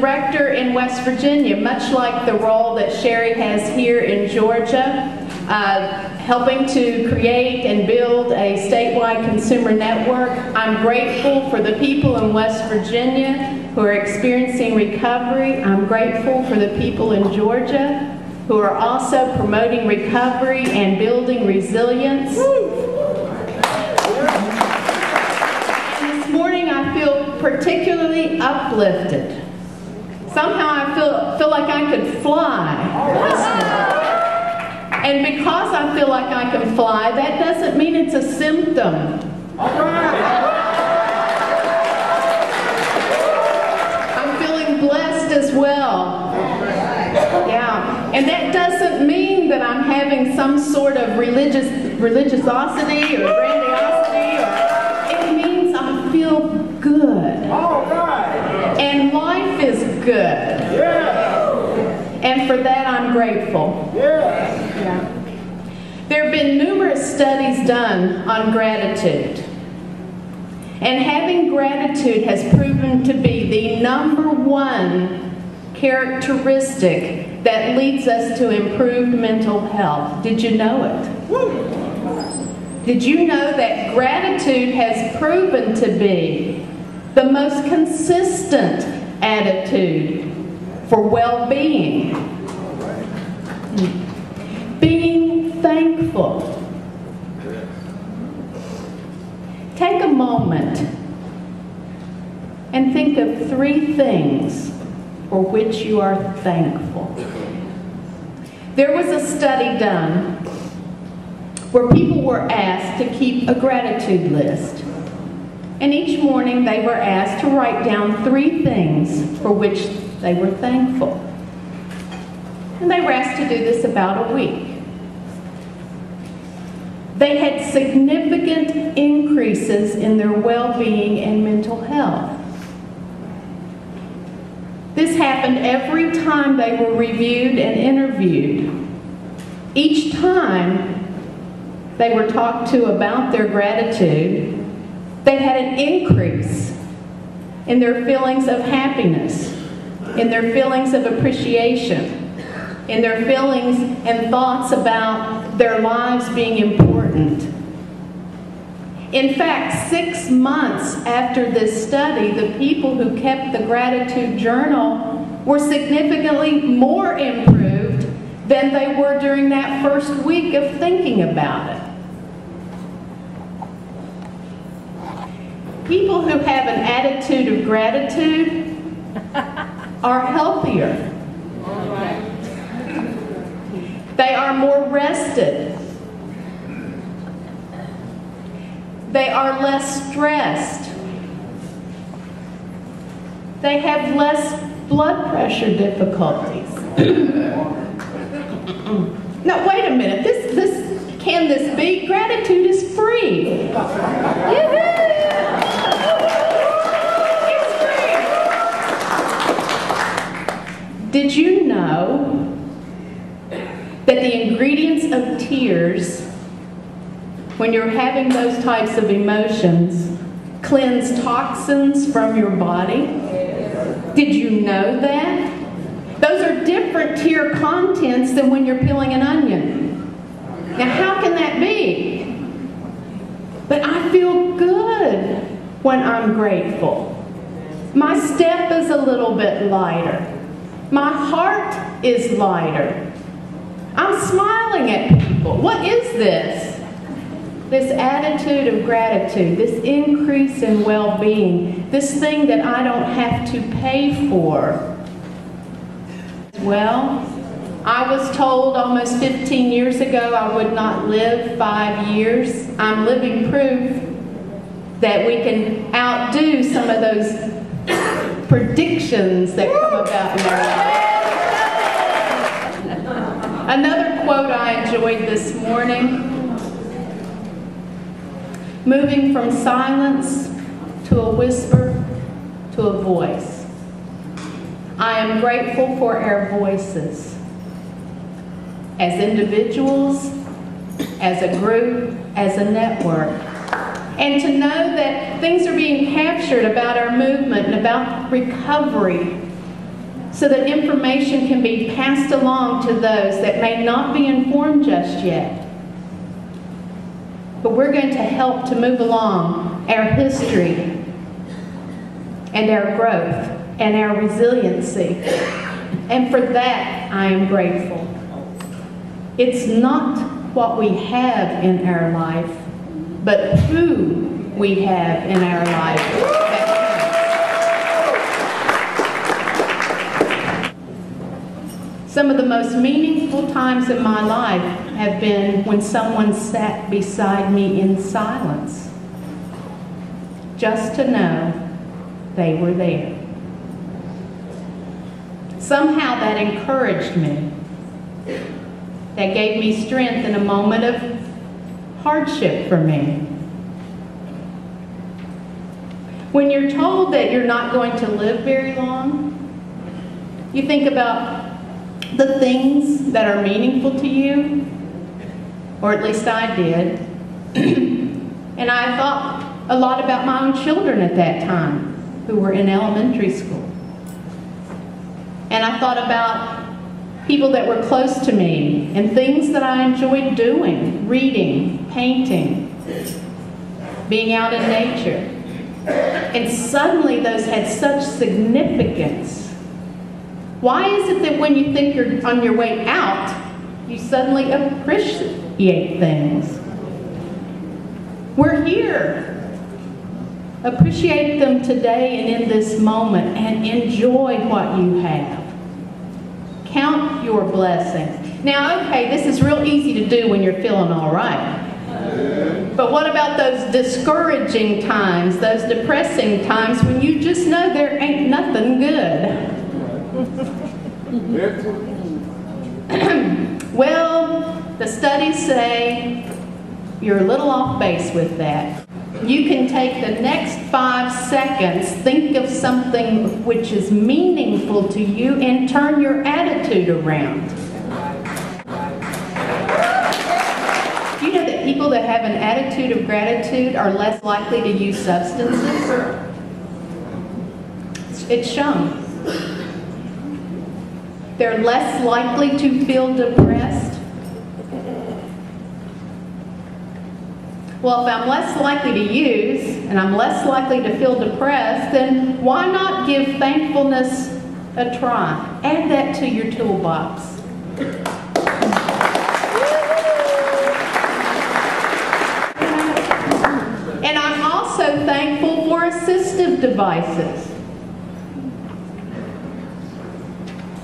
director in West Virginia, much like the role that Sherry has here in Georgia, helping to create and build a statewide consumer network. I'm grateful for the people in West Virginia who are experiencing recovery. I'm grateful for the people in Georgia who are also promoting recovery and building resilience. And this morning I feel particularly uplifted. Somehow I feel like I could fly this morning. And because I feel like I can fly, that doesn't mean it's a symptom. I'm feeling blessed as well. Yeah, and that doesn't mean that I'm having some sort of religiosity or grandiosity. It means I feel good. And life is good. And for that I'm grateful. Yeah. There have been numerous studies done on gratitude. And having gratitude has proven to be the #1 characteristic that leads us to improved mental health. Did you know it? Did you know that gratitude has proven to be the most consistent attitude for well-being? Being thankful. Take a moment and think of 3 things for which you are thankful. There was a study done where people were asked to keep a gratitude list. And each morning they were asked to write down 3 things for which they were thankful. And they were asked to do this about a week. They had significant increases in their well-being and mental health. This happened every time they were reviewed and interviewed. Each time they were talked to about their gratitude, they had an increase in their feelings of happiness, in their feelings of appreciation, in their feelings and thoughts about their lives being important. In fact, 6 months after this study, the people who kept the gratitude journal were significantly more improved than they were during that first week of thinking about it. People who have an attitude of gratitude are healthier. They are more rested. They are less stressed. They have less blood pressure difficulties. Now, wait a minute. Can this be? Gratitude is free. It's free. Did you know that the ingredients of tears, when you're having those types of emotions, cleanse toxins from your body? Did you know that? Those are different tear contents than when you're peeling an onion. Now, how can that be? But I feel good when I'm grateful. My step is a little bit lighter. My heart is lighter. I'm smiling at people. What is this? This attitude of gratitude, this increase in well-being, this thing that I don't have to pay for. Well, I was told almost 15 years ago I would not live 5 years. I'm living proof that we can outdo some of those predictions that come about in our life. Another quote I enjoyed this morning: moving from silence to a whisper to a voice. I am grateful for our voices as individuals, as a group, as a network. And to know that things are being captured about our movement and about recovery so that information can be passed along to those that may not be informed just yet. But we're going to help to move along our history and our growth and our resiliency. And for that, I am grateful. It's not what we have in our life, but who we have in our life. Some of the most meaningful times in my life have been when someone sat beside me in silence, just to know they were there. Somehow that encouraged me. That gave me strength in a moment of hardship for me. When you're told that you're not going to live very long, you think about the things that are meaningful to you, or at least I did. And I thought a lot about my own children at that time, who were in elementary school. And I thought about people that were close to me and things that I enjoyed doing, reading, painting, being out in nature. And suddenly those had such significance. Why is it that when you think you're on your way out, you suddenly appreciate things? We're here. Appreciate them today and in this moment, and enjoy what you have. Count your blessings. Now, okay, this is real easy to do when you're feeling all right. But what about those discouraging times, those depressing times when you just know there ain't nothing good? Well, the studies say you're a little off base with that. You can take the next 5 seconds, think of something which is meaningful to you, and turn your attitude around. Do you know that people that have an attitude of gratitude are less likely to use substances? It's shown. They're less likely to feel depressed. Well, if I'm less likely to use, and I'm less likely to feel depressed, then why not give thankfulness a try? Add that to your toolbox. And I'm also thankful for assistive devices.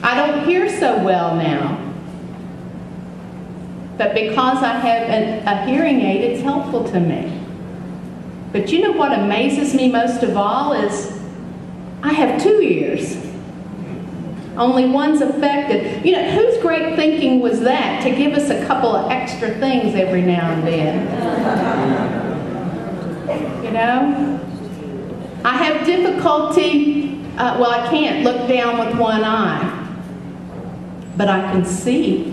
I don't hear so well now. But because I have a hearing aid, it's helpful to me. But you know what amazes me most of all is I have 2 ears. Only one's affected. You know, whose great thinking was that to give us a couple of extra things every now and then? You know? I have difficulty, well, I can't look down with one eye, but I can see.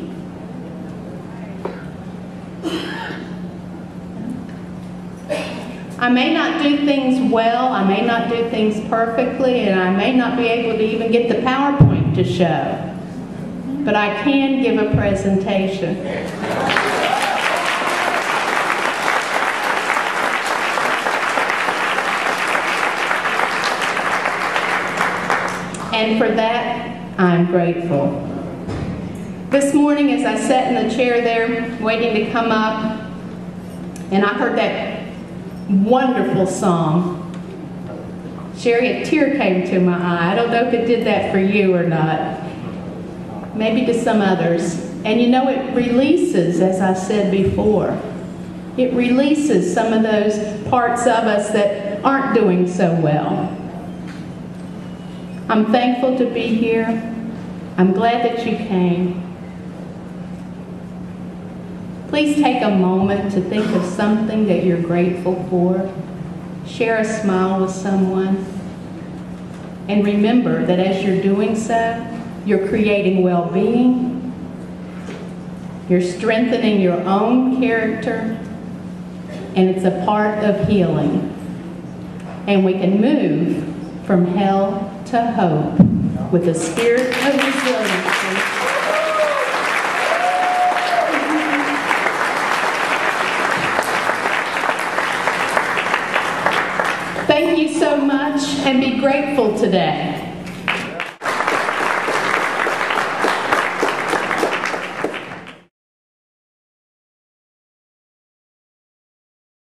I may not do things well, I may not do things perfectly, and I may not be able to even get the PowerPoint to show, but I can give a presentation. And for that, I'm grateful. This morning as I sat in the chair there, waiting to come up, and I heard that wonderful song. Sherry, a tear came to my eye. I don't know if it did that for you or not. Maybe to some others. And you know, it releases, as I said before, it releases some of those parts of us that aren't doing so well. I'm thankful to be here. I'm glad that you came. Please take a moment to think of something that you're grateful for. Share a smile with someone. And remember that as you're doing so, you're creating well-being, you're strengthening your own character, and it's a part of healing. And we can move from hell to hope with a spirit of resiliency. Thank you so much, and be grateful today.